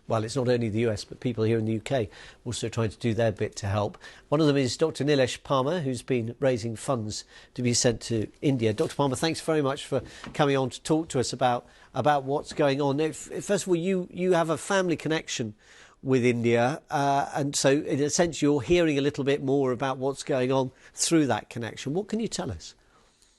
well, it's not only the US, but people here in the UK also trying to do their bit to help. One of them is Dr. Nilesh Parmar, who's been raising funds to be sent to India. Dr. Parmar, thanks very much for coming on to talk to us about what's going on. First of all, you have a family connection with India, and so in a sense you're hearing a little bit more about what's going on through that connection. What can you tell us?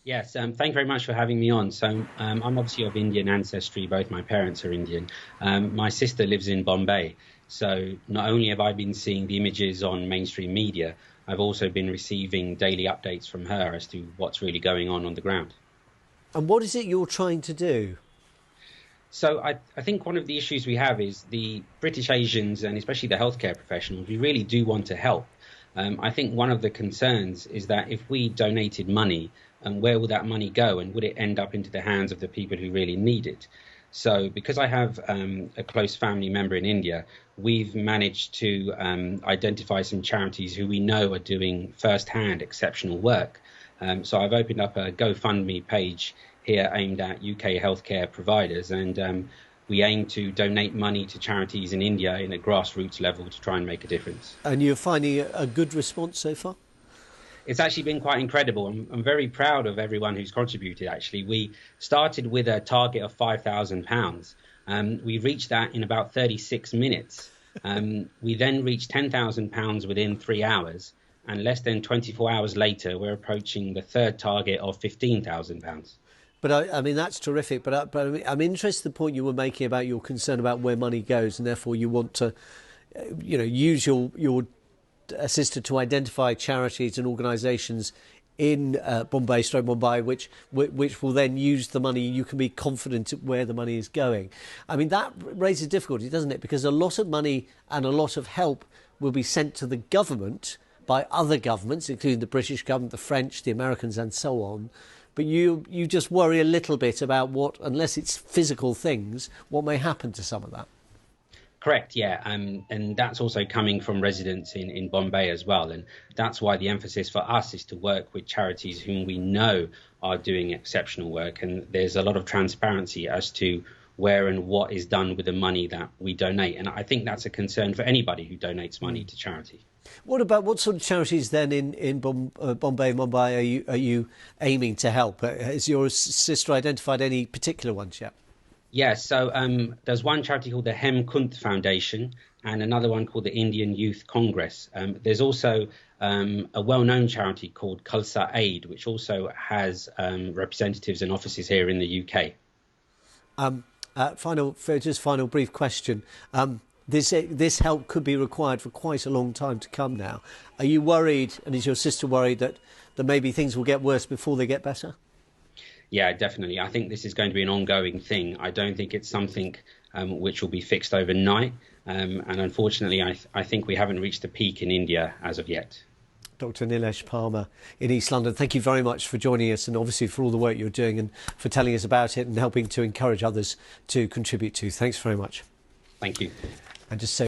Yes, thank you very much for having me on. So I'm obviously of Indian ancestry. Both my parents are Indian. My sister lives in Bombay. So not only have I been seeing the images on mainstream media, I've also been receiving daily updates from her as to what's really going on the ground. And what is it you're trying to do? So I think one of the issues we have is the British Asians, and especially the healthcare professionals, we really do want to help. I think one of the concerns is that if we donated money, where will that money go, and would it end up into the hands of the people who really need it? So because I have a close family member in India, we've managed to identify some charities who we know are doing first-hand exceptional work. So I've opened up a GoFundMe page here aimed at UK healthcare providers, and we aim to donate money to charities in India in a grassroots level to try and make a difference. And you're finding a good response so far? It's actually been quite incredible. I'm very proud of everyone who's contributed, actually. We started with a target of £5,000. We reached that in about 36 minutes. We then reached £10,000 within 3 hours. And less than 24 hours later, we're approaching the third target of £15,000. But I mean, that's terrific. But I'm interested in the point you were making about your concern about where money goes, and therefore you want to, use your assisted to identify charities and organisations in Mumbai, which will then use the money. You can be confident where the money is going. I mean, that raises difficulty, doesn't it? Because a lot of money and a lot of help will be sent to the government by other governments, including the British government, the French, the Americans, and so on. But you just worry a little bit about what, unless it's physical things, what may happen to some of that. Correct, yeah, and that's also coming from residents in Bombay as well, and that's why the emphasis for us is to work with charities whom we know are doing exceptional work, and there's a lot of transparency as to where and what is done with the money that we donate, and I think that's a concern for anybody who donates money to charity. What sort of charities then in Mumbai are you aiming to help? Has your sister identified any particular ones yet? Yes, so there's one charity called the Hemkunt Foundation and another one called the Indian Youth Congress. There's also a well-known charity called Khalsa Aid, which also has representatives and offices here in the UK. Final brief question. This help could be required for quite a long time to come now. Are you worried, and is your sister worried, that maybe things will get worse before they get better? Yeah, definitely. I think this is going to be an ongoing thing. I don't think it's something which will be fixed overnight. And unfortunately, I think we haven't reached the peak in India as of yet. Dr. Nilesh Parmar in East London, thank you very much for joining us, and obviously for all the work you're doing and for telling us about it and helping to encourage others to contribute to. Thanks very much. Thank you. And just say